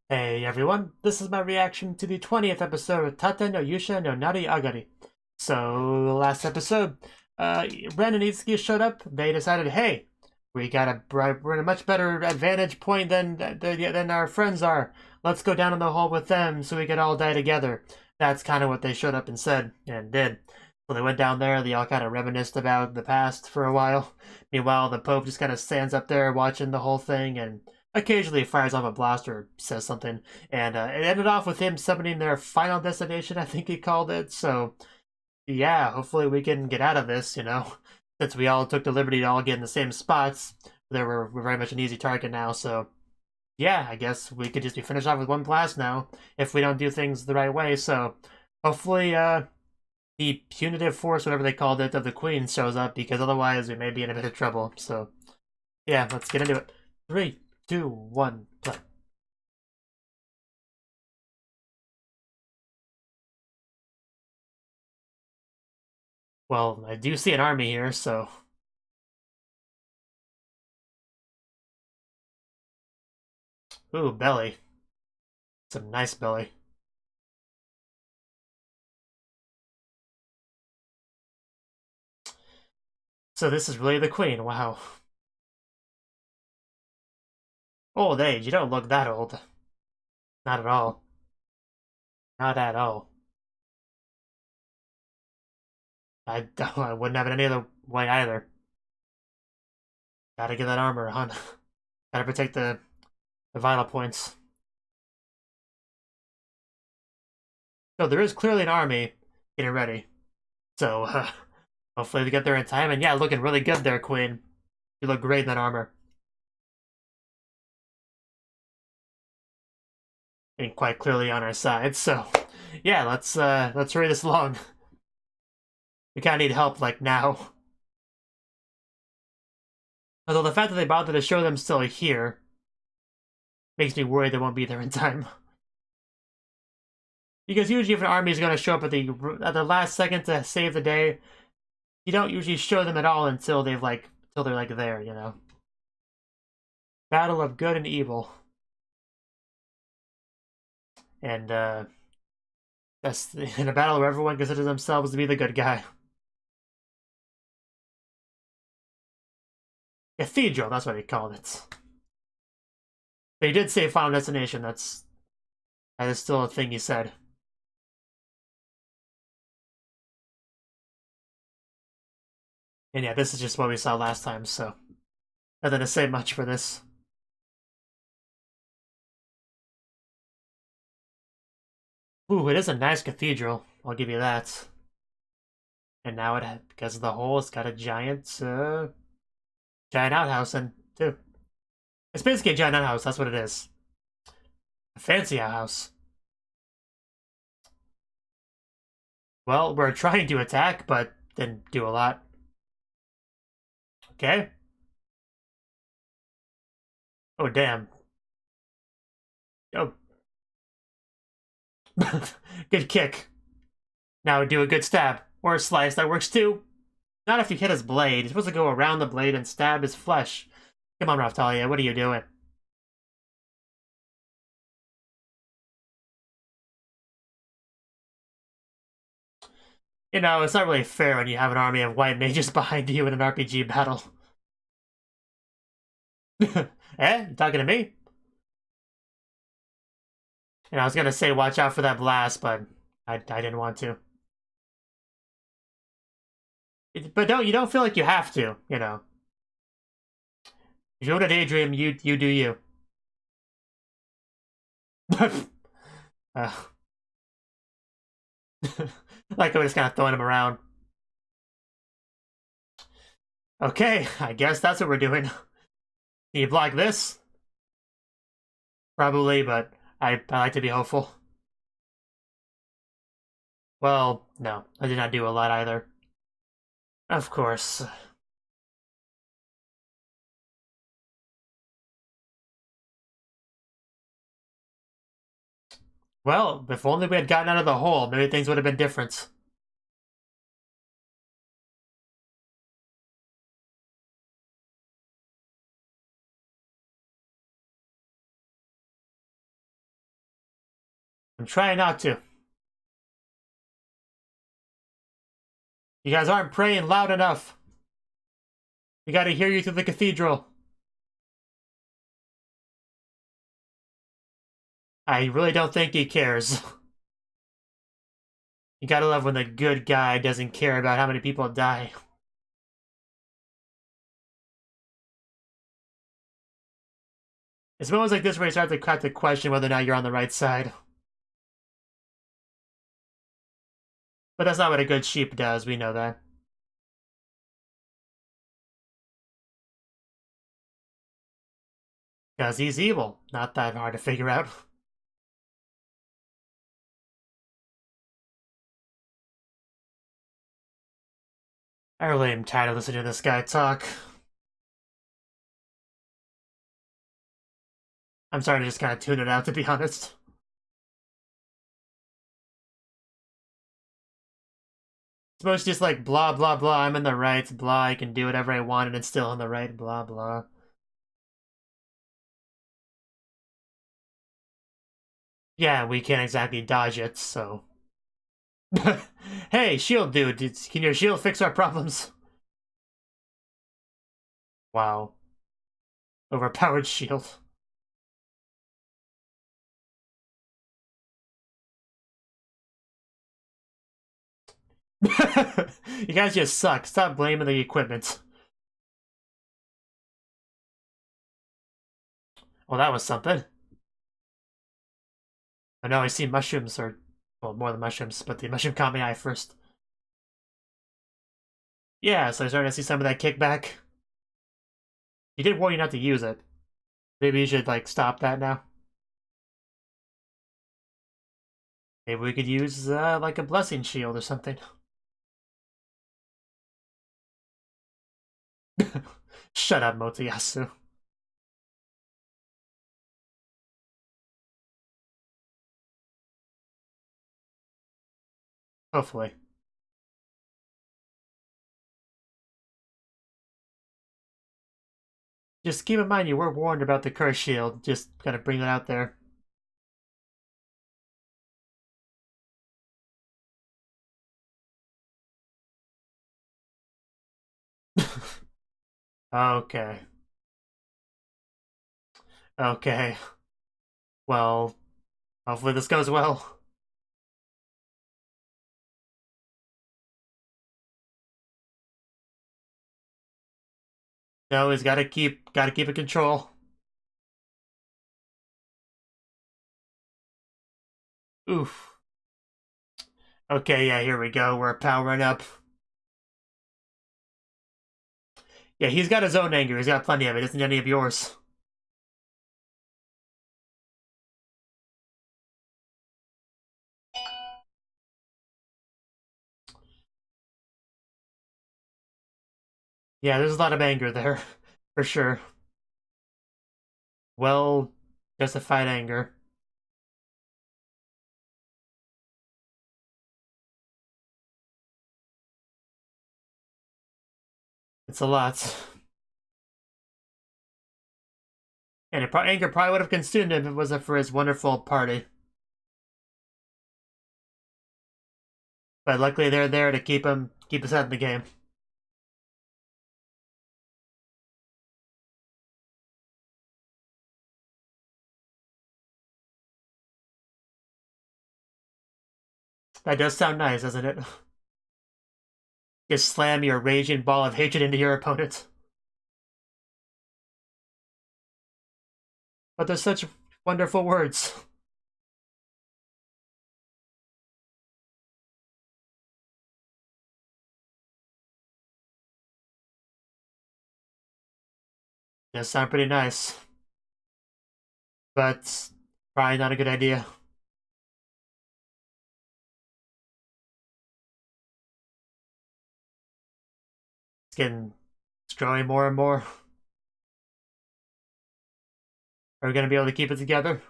Hey everyone, this is my reaction to the 20th episode of Tate no Yuusha no Nariagari. So, last episode, Ren and Itsuki showed up. They decided, hey, we're in a much better advantage point than our friends are. Let's go down in the hole with them so we can all die together. That's kind of what they showed up and said, and did. So they went down there, they all kind of reminisced about the past for a while. Meanwhile, the Pope just kind of stands up there watching the whole thing and occasionally fires off a blaster or says something. And it ended off with him summoning their final destination, I think he called it. So, yeah, hopefully we can get out of this, since we all took the liberty to all get in the same spots. We're very much an easy target now, so yeah, I guess we could just be finished off with one blast now if we don't do things the right way. So hopefully, the punitive force, whatever they called it, of the Queen shows up, because otherwise we may be in a bit of trouble. So yeah, let's get into it. 3, 2, 1, play. Well, I do see an army here, so... Ooh, belly. Some nice belly. So this is really the Queen, wow. Old age, you don't look that old. Not at all. Not at all. I wouldn't have it any other way either. Gotta get that armor on. Gotta protect the vital points. So there is clearly an army getting ready. So hopefully we get there in time. And yeah, looking really good there, Queen. You look great in that armor. And quite clearly on our side. So yeah, let's hurry this along. We kinda need help like now. Although the fact that they bothered to show them still here makes me worried they won't be there in time. Because usually if an army is going to show up at the last second to save the day, you don't usually show them at all until they're there. Battle of good and evil. And that's in a battle where everyone considers themselves to be the good guy. Cathedral, that's what he called it. But he did say Final Destination, that is still a thing he said. And yeah, this is just what we saw last time, so nothing to say much for this. Ooh, it is a nice cathedral, I'll give you that. And now because of the hole, it's got a giant outhouse in too. It's basically a giant outhouse, that's what it is. A fancy outhouse. Well, we're trying to attack, but didn't do a lot. Okay. Oh, damn. Oh. Good kick. Now do a good stab. Or a slice, that works too. Not if you hit his blade. You're supposed to go around the blade and stab his flesh. Come on, Raftalia, what are you doing? It's not really fair when you have an army of white mages behind you in an RPG battle. Eh? You talking to me? And I was gonna say watch out for that blast, but I didn't want to. But you don't feel like you have to. If you want to daydream, you do you. uh, like I was just kind of throwing him around. Okay, I guess that's what we're doing. Can you block this? Probably, but I like to be hopeful. Well, no, I did not do a lot either. Of course. Well, if only we had gotten out of the hole, maybe things would have been different. I'm trying not to. You guys aren't praying loud enough. We gotta hear you through the cathedral. I really don't think he cares. You gotta love when the good guy doesn't care about how many people die. It's moments like this where you start to have to question whether or not you're on the right side. But that's not what a good sheep does, we know that. Because he's evil. Not that hard to figure out. I really am tired of listening to this guy talk. I'm starting to just kind of tune it out, to be honest. It's mostly just like, blah, blah, blah, I'm in the right, blah, I can do whatever I want and it's still in the right, blah, blah. Yeah, we can't exactly dodge it, so... Hey, shield dude, can your shield fix our problems? Wow. Overpowered shield. You guys just suck. Stop blaming the equipment. Well, that was something. Oh no, I see mushrooms, or... Well, more than mushrooms, but the mushroom caught my eye first. Yeah, so I'm starting to see some of that kickback. He did warn you not to use it. Maybe you should, like, stop that now. Maybe we could use, like, a blessing shield or something. Shut up, Motoyasu. Hopefully. Just keep in mind you were warned about the curse shield. Just gotta bring that out there. Okay. Okay. Well, hopefully this goes well. No, he's gotta keep it control. Oof. Okay, yeah, here we go. We're powering up. Yeah, he's got his own anger. He's got plenty of it. Isn't any of yours? Yeah, there's a lot of anger there, for sure. Well, justified anger. It's a lot. And anger probably would have consumed him if it wasn't for his wonderful party. But luckily they're there to keep us out of the game. That does sound nice, doesn't it? Just slam your raging ball of hatred into your opponent. But they're such wonderful words. Does sound pretty nice. But probably not a good idea. It's growing more and more. Are we gonna be able to keep it together?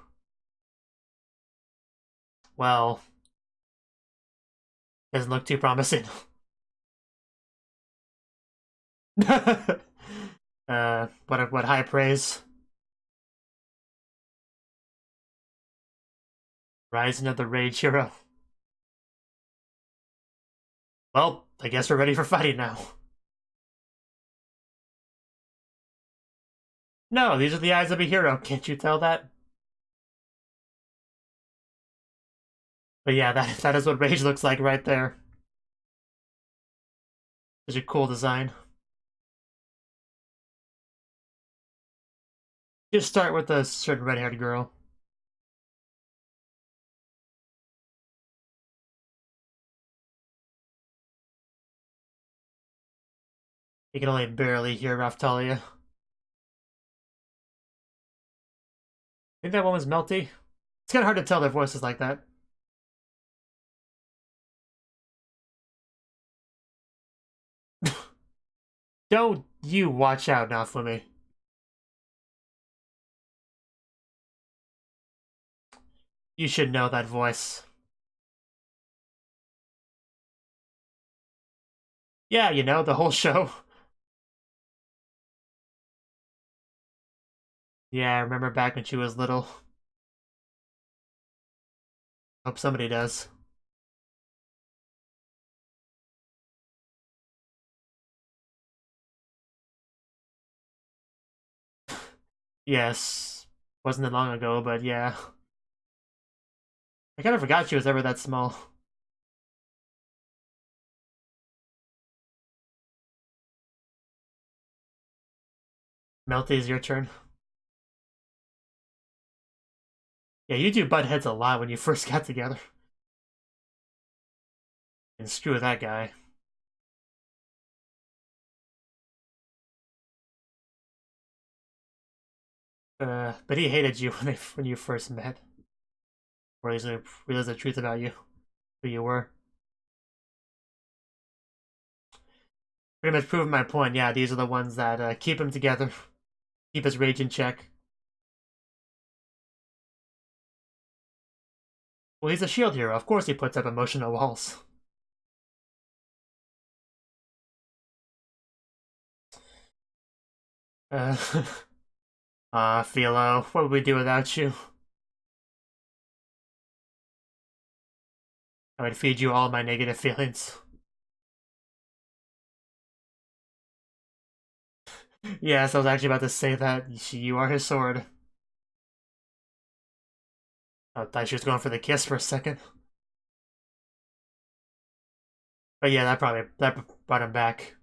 Well, doesn't look too promising. What high praise. Rising of the Rage Hero. Well, I guess we're ready for fighting now. No, these are the eyes of a hero, can't you tell that? But yeah, that is what Rage looks like right there. Such a cool design. Just start with a certain red-haired girl. You can only barely hear Raftalia. I think that one was Melty. It's kind of hard to tell their voices like that. Don't you watch out now for me. You should know that voice. Yeah, you know, the whole show. Yeah, I remember back when she was little. Hope somebody does. Yes. Wasn't that long ago, but yeah. I kind of forgot she was ever that small. Melty, is your turn. Yeah, you two butt heads a lot when you first got together. And screw that guy. But he hated you when you first met. Or he's gonna realize the truth about you, who you were. Pretty much proving my point. Yeah, these are the ones that keep him together, keep his rage in check. Well, he's a shield hero. Of course he puts up emotional walls. Philo, what would we do without you? I would feed you all my negative feelings. Yes, I was actually about to say that. You are his sword. I thought she was going for the kiss for a second. But yeah, that brought him back.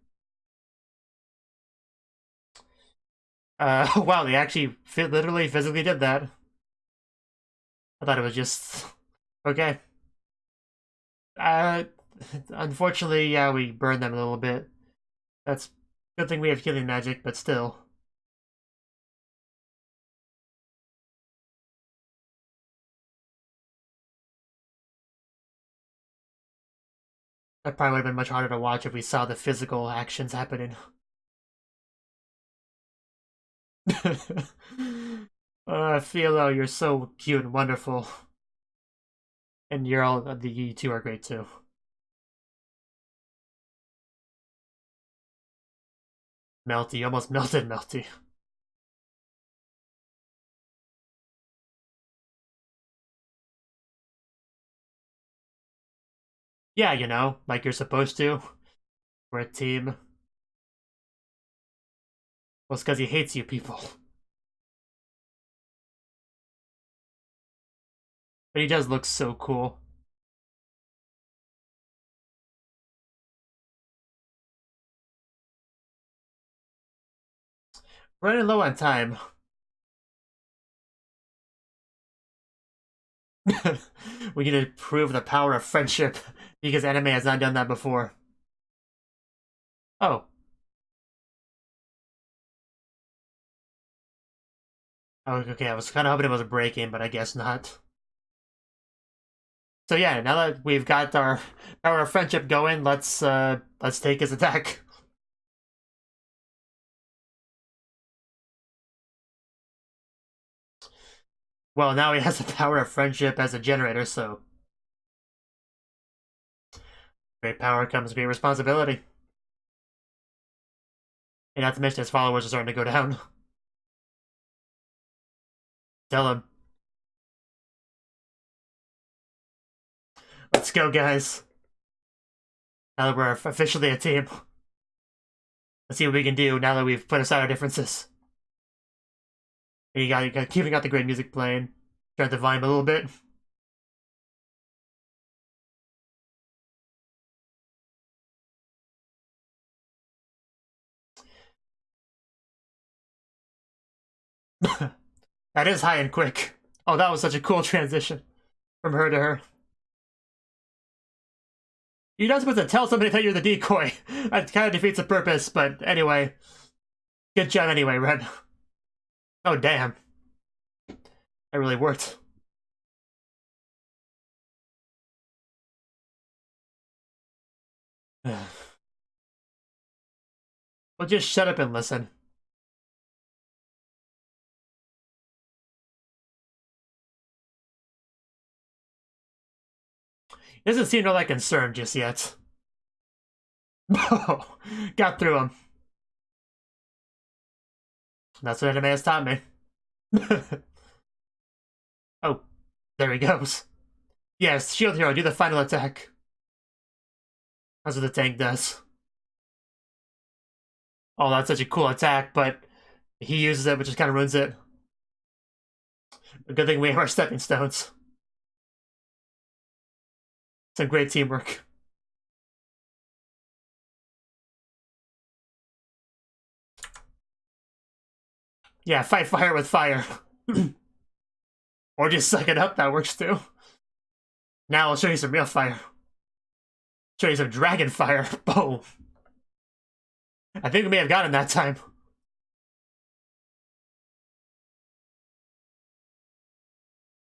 Wow, they actually literally physically did that. I thought it was just okay. Uh, unfortunately, yeah, we burned them a little bit. That's good thing we have healing magic, but still. That probably would have been much harder to watch if we saw the physical actions happening. Philo, you're so cute and wonderful. And you two are great too. Melty, almost melted Melty. Yeah, you know, like you're supposed to. We're a team. Well, it's because he hates you people. But he does look so cool. Running low on time. We need to prove the power of friendship because anime has not done that before. Oh. Oh, okay, I was kind of hoping it was a break-in, but I guess not. So yeah, now that we've got our power of friendship going, let's take his attack. Well, now he has the power of friendship as a generator, so great power comes great responsibility. And not to mention his followers are starting to go down. Tell him. Let's go, guys. Now that we're officially a team. Let's see what we can do now that we've put aside our differences. And you got keeping out the great music playing. Trying to vibe a little bit. That is high and quick. Oh, that was such a cool transition from her to her. You're not supposed to tell somebody that you're the decoy. That kind of defeats the purpose, but anyway. Good job anyway, Red. Oh, damn. That really worked. Well, just shut up and listen. He doesn't seem all that concerned just yet. Oh, got through him. That's what anime has taught me. Oh, there he goes. Yes, Shield Hero, do the final attack. That's what the tank does. Oh, that's such a cool attack, but he uses it, which just kind of ruins it. A good thing we have our stepping stones. Some great teamwork. Yeah, fight fire with fire. Or just suck it up, that works too. Now I'll show you some real fire. Show you some dragon fire. Boom. I think we may have got him that time.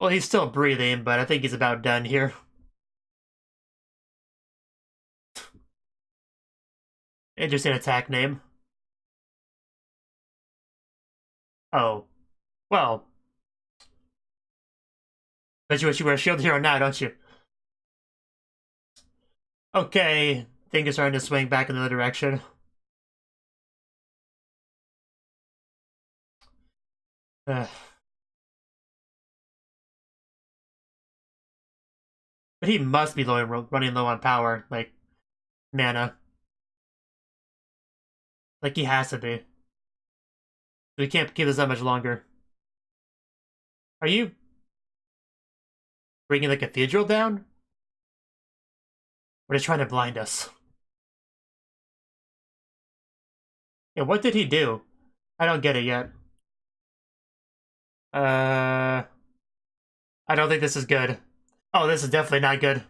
Well, he's still breathing, but I think he's about done here. Interesting attack name. Oh. Well. Bet you wish you were a Shield Hero now, don't you? Okay. Things are starting to swing back in the other direction. But he must be running low on power, like, mana. Like, he has to be. We can't keep this that much longer. Are you bringing the cathedral down? Or just trying to blind us? Yeah, what did he do? I don't get it yet. I don't think this is good. Oh, this is definitely not good.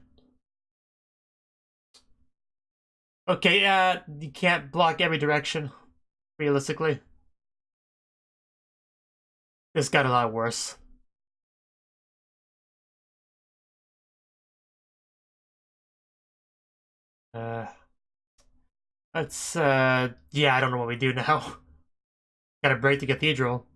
Okay, you can't block every direction, realistically. This got a lot worse. Yeah, I don't know what we do now. Gotta break the cathedral.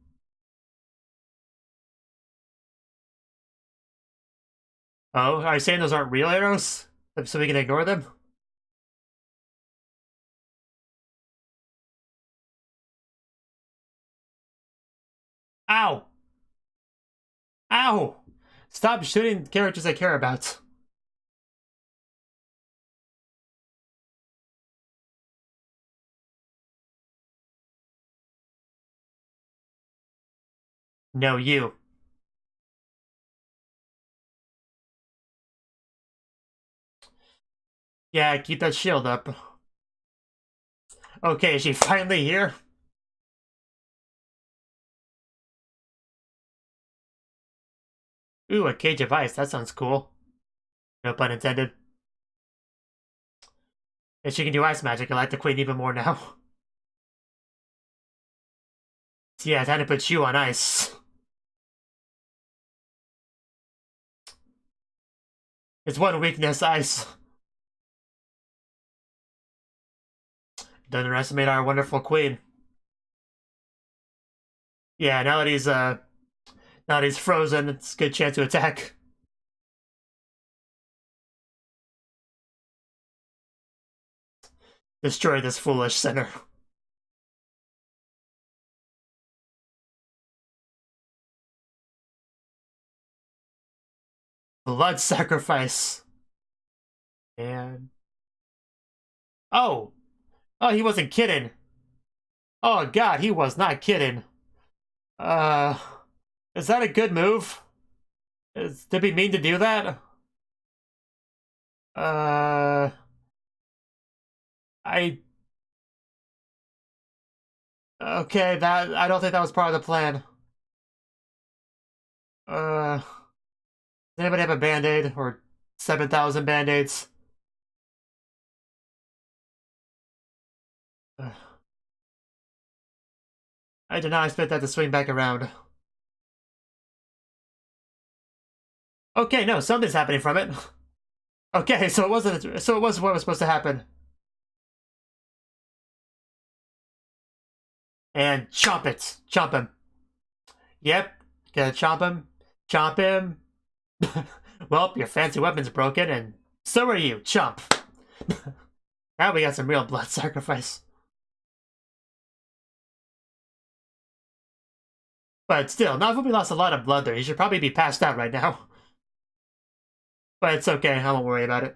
Oh, are you saying those aren't real arrows? So we can ignore them? Ow! Ow! Stop shooting characters I care about. No, you. Yeah, keep that shield up. Okay, is she finally here? Ooh, a cage of ice. That sounds cool. No pun intended. If she can do ice magic, I like the queen even more now. Yeah, time to put you on ice. It's one weakness, ice. Don't underestimate our wonderful queen. Yeah, now that he's frozen, it's a good chance to attack. Destroy this foolish sinner. Blood sacrifice. And... Oh! Oh, he wasn't kidding. Oh god, he was not kidding. Is that a good move? Did he mean to do that? I... Okay, I don't think that was part of the plan. Does anybody have a band-aid? Or 7,000 band-aids? I did not expect that to swing back around. Okay, no, something's happening from it. Okay, so it wasn't. So it was what was supposed to happen. And chomp it, chomp him. Yep, gotta chomp him, chomp him. Well, your fancy weapon's broken, and so are you, chomp. Now we got some real blood sacrifice. But still, Nafumi lost a lot of blood there. He should probably be passed out right now. But it's okay, I won't worry about it.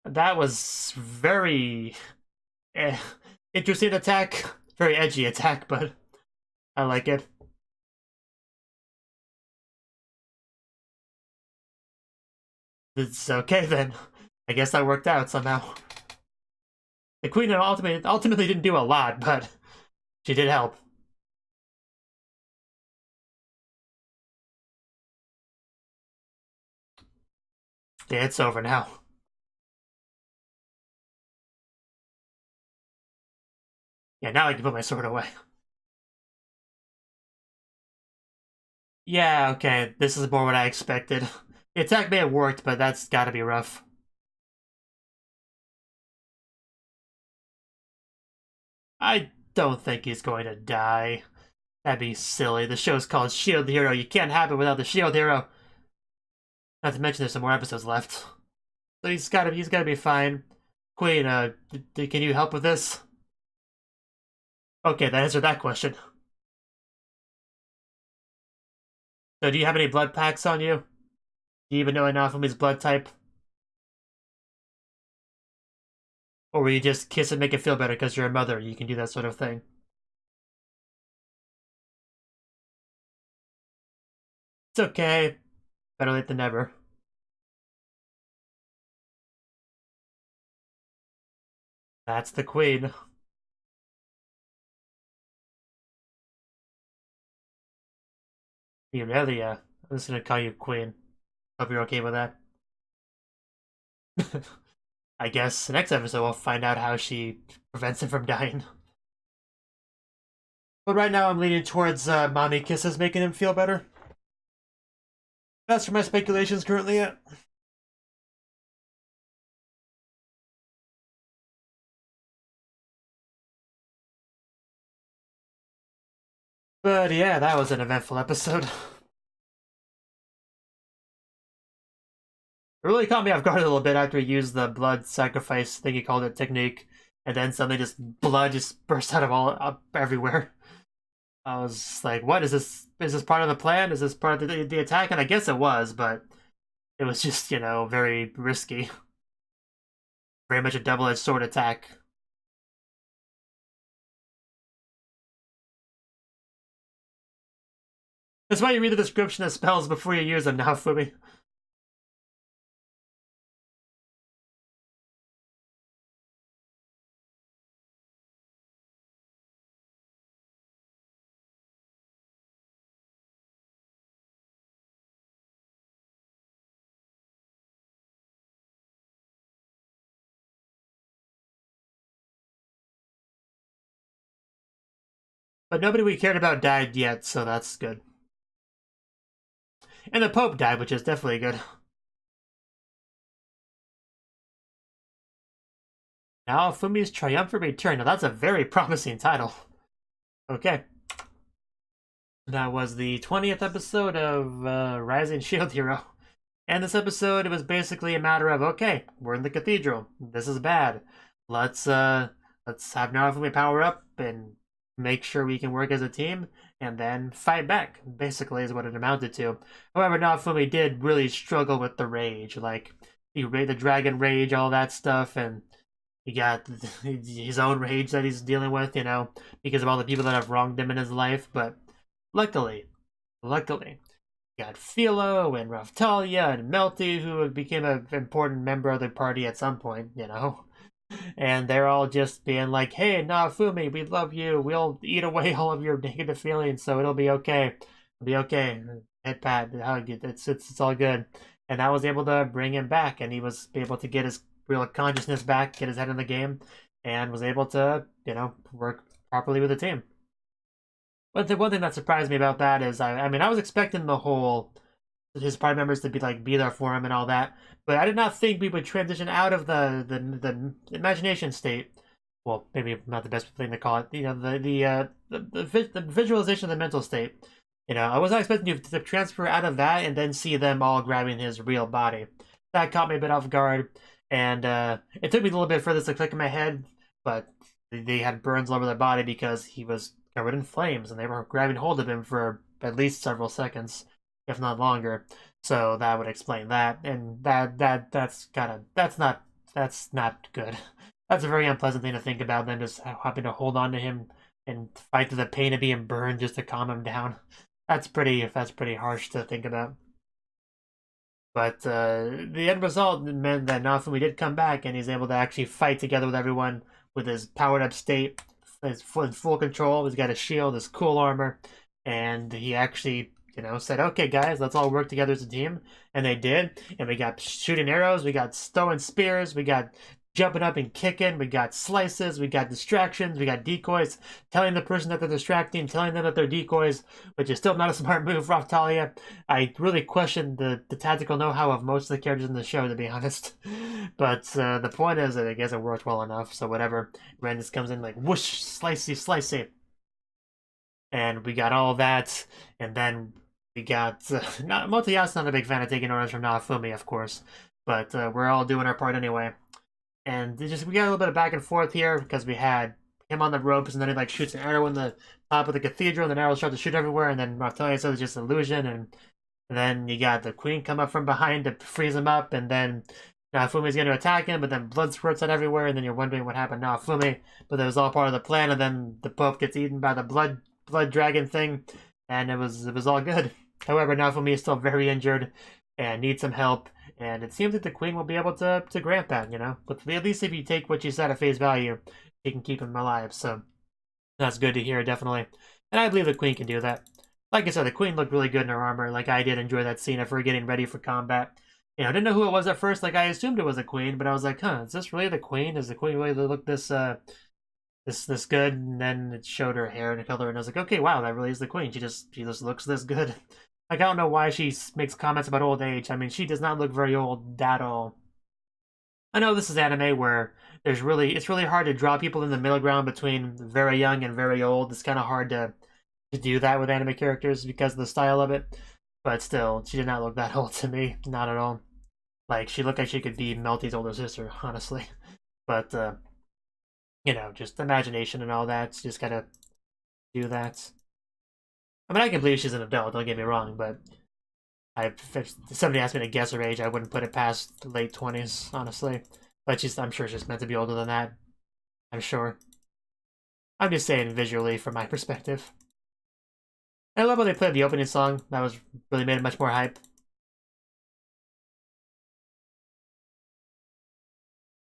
That was very interesting attack. Very edgy attack, but I like it. It's okay then. I guess that worked out somehow. The queen ultimately didn't do a lot, but she did help. Yeah, it's over now. Yeah, now I can put my sword away. Yeah, okay, this is more what I expected. The attack may have worked, but that's gotta be rough. I don't think he's going to die. That'd be silly. The show's called Shield Hero. You can't have it without the Shield Hero. Not to mention there's some more episodes left. So he's gotta be fine. Queen, can you help with this? Okay, that answered that question. So do you have any blood packs on you? Do you even know enough of his blood type? Or will you just kiss and make it feel better because you're a mother? You can do that sort of thing. It's okay. Better late than never. That's the queen. Aurelia. I'm just gonna call you queen. Hope you're okay with that. I guess the next episode we'll find out how she prevents him from dying. But right now I'm leaning towards mommy kisses making him feel better. That's where my speculation's currently at. But yeah, that was an eventful episode. It really caught me off guard a little bit after he used the blood sacrifice thing, he called it, technique, and then suddenly just blood just burst out of up everywhere. I was like, what is this? Is this part of the plan? Is this part of the attack? And I guess it was, but it was just, you know, very risky. Very much a double-edged sword attack. That's why you read the description of spells before you use them now, Fumi. But nobody we cared about died yet, so that's good. And the Pope died, which is definitely good. Now Fumi's Triumphant Return. Now that's a very promising title. Okay. That was the 20th episode of Rising Shield Hero. And this episode, it was basically a matter of, okay, we're in the cathedral. This is bad. Let's have Narufumi power up and make sure we can work as a team. and then fight back, basically, is what it amounted to. However, Naofumi did really struggle with the rage, like the dragon rage, all that stuff, and he got his own rage that he's dealing with, because of all the people that have wronged him in his life. But luckily, you got Philo and Raphtalia and Melty, who became an important member of the party at some point, And they're all just being like, hey, Naofumi, we love you. We'll eat away all of your negative feelings, so it'll be okay. It'll be okay. Head pat, hug, it's all good. And I was able to bring him back, and he was able to get his real consciousness back, get his head in the game, and was able to, work properly with the team. But the one thing that surprised me about that is, I was expecting his party members to be there for him and all that, but I did not think we would transition out of the imagination state. Well, maybe not the best thing to call it. The visualization of the mental state. I was not expecting you to transfer out of that and then see them all grabbing his real body. That caught me a bit off guard, and it took me a little bit for this to click in my head, but they had burns all over their body because he was covered in flames, and they were grabbing hold of him for at least several seconds, if not longer. So that would explain that, and that's not good. That's a very unpleasant thing to think about. Them just having to hold on to him and fight through the pain of being burned just to calm him down. That's pretty harsh to think about. But the end result meant that Naofumi did come back, and he's able to actually fight together with everyone with his powered up state, his full control. He's got a shield, his cool armor, and he actually said, okay, guys, let's all work together as a team. And they did. And we got shooting arrows, we got throwing spears, we got jumping up and kicking, we got slices, we got distractions, we got decoys, telling the person that they're distracting, telling them that they're decoys, which is still not a smart move, Raphtalia. I really question the tactical know-how of most of the characters in the show, to be honest. But the point is that I guess it worked well enough, so whatever. Ren just comes in like, whoosh, slicey. And we got all that, and then we got... Motoya's not a big fan of taking orders from Naofumi, of course, but we're all doing our part anyway. And we got a little bit of back and forth here, because we had him on the ropes, and then he shoots an arrow in the top of the cathedral, and the arrows start to shoot everywhere, and then Raphtalia says it's just illusion, and then you got the queen come up from behind to freeze him up, and then Naofumi's going to attack him, but then blood squirts out everywhere, and then you're wondering what happened to Naofumi, but it was all part of the plan, and then the Pope gets eaten by the blood dragon thing, and it was all good. However, Naofumi is still very injured and needs some help, and it seems that the queen will be able to grant that, But at least if you take what she said at face value, she can keep him alive, so that's good to hear, definitely. And I believe the queen can do that. Like I said, the queen looked really good in her armor. I did enjoy that scene of her getting ready for combat. I didn't know who it was at first. I assumed it was a queen, but I was like, is this really the queen? Does the queen really look this good? And then it showed her hair and color, and I was like, okay, wow, that really is the queen. She just looks this good. I don't know why she makes comments about old age. She does not look very old at all. I know this is anime where it's really hard to draw people in the middle ground between very young and very old. It's kind of hard to do that with anime characters because of the style of it. But still, she did not look that old to me. Not at all. She looked like she could be Melty's older sister, honestly. But, just imagination and all that. Just gotta do that. I can believe she's an adult, don't get me wrong, but if somebody asked me to guess her age, I wouldn't put it past the late 20s, honestly. But I'm sure she's meant to be older than that. I'm sure. I'm just saying visually from my perspective. I love how they played the opening song. That was really made it much more hype.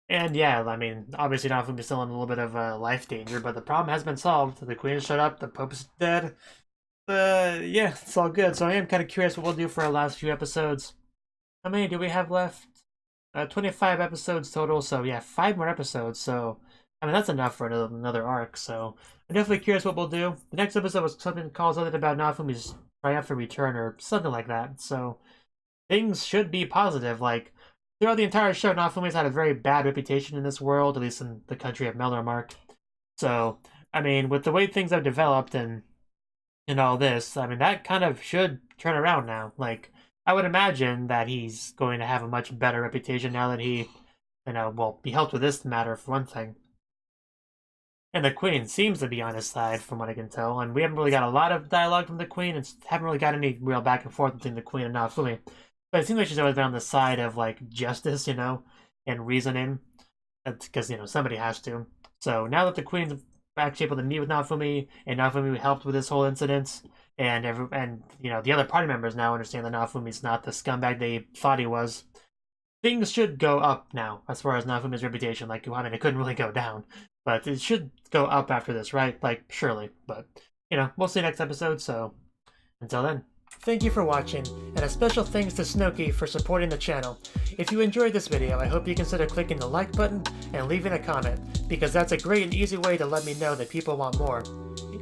And yeah, obviously Naofumi's still in a little bit of life danger, but the problem has been solved. The queen has showed up, the Pope's dead. Yeah, it's all good. So I am kind of curious what we'll do for our last few episodes. How many do we have left? 25 episodes total, so yeah, 5 more episodes. So, that's enough for another arc, so I'm definitely curious what we'll do. The next episode was something about Naofumi's triumphant return or something like that, so things should be positive. Throughout the entire show, Naofumi's had a very bad reputation in this world, at least in the country of Melormark. So, with the way things have developed and all this, that kind of should turn around now. I would imagine that he's going to have a much better reputation now that he, be helped with this matter, for one thing. And the Queen seems to be on his side, from what I can tell. And we haven't really got a lot of dialogue from the Queen, and haven't really got any real back and forth between the Queen and Naofumi. But it seems like she's always been on the side of, like, justice, you know, and reasoning. Because, you know, somebody has to. So now that the Queen's actually able to meet with Naofumi, and Naofumi helped with this whole incident, and you know, the other party members now understand that Naofumi's not the scumbag they thought he was, things should go up now, as far as Naofumi's reputation. Like, I mean, it couldn't really go down. But it should go up after this, right? Like, surely. But, you know, we'll see next episode, so until then. Thank you for watching, and a special thanks to Cnouki for supporting the channel. If you enjoyed this video, I hope you consider clicking the like button and leaving a comment, because that's a great and easy way to let me know that people want more.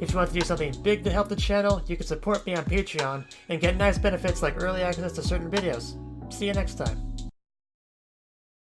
If you want to do something big to help the channel, you can support me on Patreon and get nice benefits like early access to certain videos. See you next time.